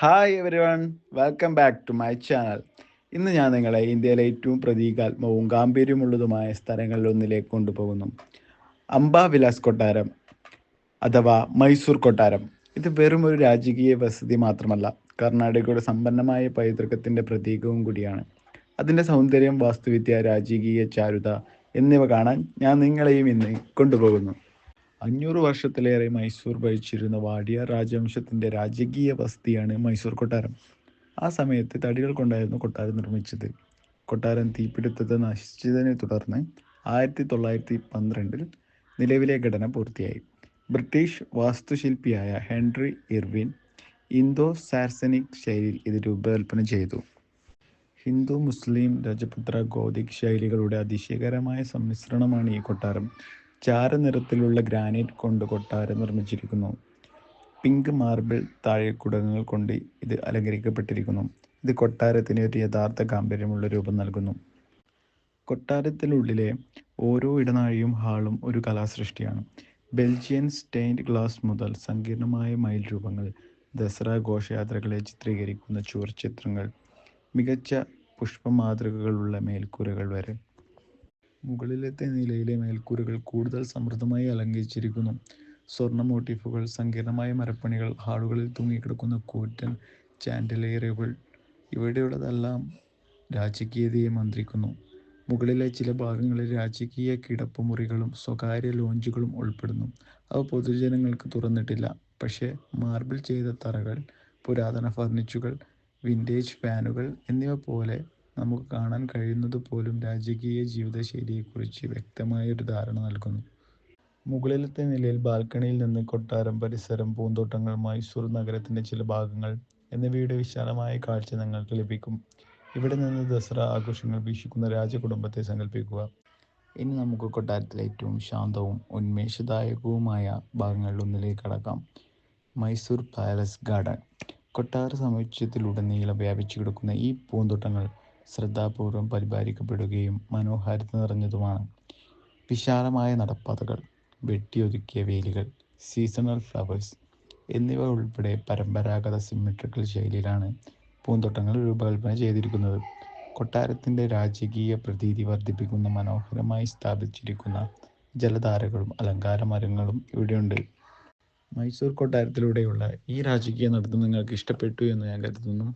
Hi everyone, welcome back to my channel. ഇന്ന് ഞാൻ നിങ്ങളെ ഇന്ത്യയിലെ ഏറ്റവും പ്രതീകാത്മകവും ഗാംഭീര്യമുള്ളതുമായ സ്ഥലങ്ങളിലൊന്നിലേക്ക് കൊണ്ടുപോകുന്നു. അംബാവിലാസ് കൊട്ടാരം അഥവാ മൈസൂർ കൊട്ടാരം. ഇത് വെറും ഒരു രാജകീയ വസതി മാത്രമല്ല, കർണാടകയുടെ സമ്പന്നമായ പൈതൃകത്തിൻ്റെ പ്രതീകവും കൂടിയാണ്. അതിൻ്റെ സൗന്ദര്യം, വാസ്തുവിദ്യ, രാജകീയ ചാരുത എന്നിവ കാണാൻ ഞാൻ നിങ്ങളെയും ഇന്ന് കൊണ്ടുപോകുന്നു. 500 വർഷത്തിലേറെ മൈസൂർ ഭരിച്ചിരുന്ന വാഡിയാർ രാജവംശത്തിൻ്റെ രാജകീയ വസതിയാണ് മൈസൂർ കൊട്ടാരം. ആ സമയത്ത് തടികൾ കൊണ്ടായിരുന്നു കൊട്ടാരം നിർമ്മിച്ചത്. കൊട്ടാരം തീപിടുത്തത്തെ നശിച്ചതിനെ തുടർന്ന് 1912 നിലവിലെ ഘടന പൂർത്തിയായി. ബ്രിട്ടീഷ് വാസ്തുശില്പിയായ ഹെൻറി ഇർവിൻ ഇന്തോ സാർസനിക് ശൈലിയിൽ ഇത് രൂപകൽപ്പന ചെയ്തു. ഹിന്ദു, മുസ്ലിം, രജപുത്ര, ഗോതിക് ശൈലികളുടെ അതിശയകരമായ സമ്മിശ്രണമാണ് ഈ കൊട്ടാരം. ചാരനിറത്തിലുള്ള ഗ്രാനൈറ്റ് കൊണ്ട് കൊട്ടാരം നിർമ്മിച്ചിരിക്കുന്നു. പിങ്ക് മാർബിൾ താഴെക്കുടങ്ങൾ കൊണ്ട് ഇത് അലങ്കരിക്കപ്പെട്ടിരിക്കുന്നു. ഇത് കൊട്ടാരത്തിന് ഒരു യഥാർത്ഥ ഗാംഭീര്യമുള്ള രൂപം നൽകുന്നു. കൊട്ടാരത്തിനുള്ളിലെ ഓരോ ഇടനാഴിയും ഹാളും ഒരു കലാസൃഷ്ടിയാണ്. ബെൽജിയൻ സ്റ്റെയിൻഡ് ഗ്ലാസ് മുതൽ സങ്കീർണമായ മയിൽ രൂപങ്ങൾ, ദസറ ഘോഷയാത്രകളെ ചിത്രീകരിക്കുന്ന ചുവർച്ചിത്രങ്ങൾ, മികച്ച പുഷ്പമാതൃകകളുള്ള മേൽക്കൂരകൾ വരെ. മുകളിലത്തെ നിലയിലെ മേൽക്കൂരകൾ കൂടുതൽ സമൃദ്ധമായി അലങ്കരിച്ചിരിക്കുന്നു. സ്വർണ്ണ മോട്ടീഫുകൾ, സങ്കീർണമായ മരപ്പണികൾ, ഹാളുകളിൽ തൂങ്ങിക്കിടക്കുന്ന കൂറ്റൻ ചാൻഡിലിയറുകൾ, ഇവിടെയുള്ളതെല്ലാം രാജകീയതയെ മന്ത്രിക്കുന്നു. മുകളിലെ ചില ഭാഗങ്ങളിൽ രാജകീയ കിടപ്പുമുറികളും സ്വകാര്യ ലോഞ്ചുകളും ഉൾപ്പെടുന്നു. അവ പൊതുജനങ്ങൾക്ക് തുറന്നിട്ടില്ല. പക്ഷേ മാർബിൾ ചെയ്ത തറകൾ, പുരാതന ഫർണിച്ചറുകൾ, വിൻറ്റേജ് ഫാനുകൾ എന്നിവ പോലെ നമുക്ക് കാണാൻ കഴിയുന്നത് പോലും രാജകീയ ജീവിതശൈലിയെക്കുറിച്ച് വ്യക്തമായ ഒരു ധാരണ നൽകുന്നു. മുകളിലത്തെ നിലയിൽ ബാൽക്കണിയിൽ നിന്ന് കൊട്ടാരം, പരിസരം, പൂന്തോട്ടങ്ങൾ, മൈസൂർ നഗരത്തിൻ്റെ ചില ഭാഗങ്ങൾ എന്നിവയുടെ വിശാലമായ കാഴ്ച നിങ്ങൾക്ക് ലഭിക്കും. ഇവിടെ നിന്ന് ദസറ ആഘോഷങ്ങൾ വീക്ഷിക്കുന്ന രാജകുടുംബത്തെ സങ്കല്പിക്കുക. ഇനി നമുക്ക് കൊട്ടാരത്തിലെ ഏറ്റവും ശാന്തവും ഉന്മേഷദായകവുമായ ഭാഗങ്ങളിലൊന്നിലേക്ക് കടക്കാം. Mysore palace garden. കൊട്ടാര സമുച്ചയത്തിലുടനീളം വ്യാപിച്ചു കിടക്കുന്ന ഈ പൂന്തോട്ടങ്ങൾ ശ്രദ്ധാപൂർവം പരിപാലിക്കപ്പെടുകയും മനോഹാരിത നിറഞ്ഞതുമാണ്. വിശാലമായ നടപ്പാതകൾ, വെട്ടിയൊതുക്കിയ വേലികൾ, സീസണൽ ഫ്ലവേഴ്സ് എന്നിവ ഉൾപ്പെടെ പരമ്പരാഗത സിമെട്രിക്കൽ ശൈലിയിലാണ് പൂന്തോട്ടങ്ങൾ രൂപകൽപ്പന ചെയ്തിരിക്കുന്നത്. കൊട്ടാരത്തിൻ്റെ രാജകീയ പ്രതീതി വർദ്ധിപ്പിക്കുന്ന മനോഹരമായി സ്ഥാപിച്ചിരിക്കുന്ന ജലധാരകളും അലങ്കാര മരങ്ങളും ഇവിടെയുണ്ട്. മൈസൂർ കൊട്ടാരത്തിലൂടെയുള്ള ഈ രാജകീയ നടത്തം നിങ്ങൾക്ക് ഇഷ്ടപ്പെട്ടു എന്ന് ഞാൻ കരുതുന്നു.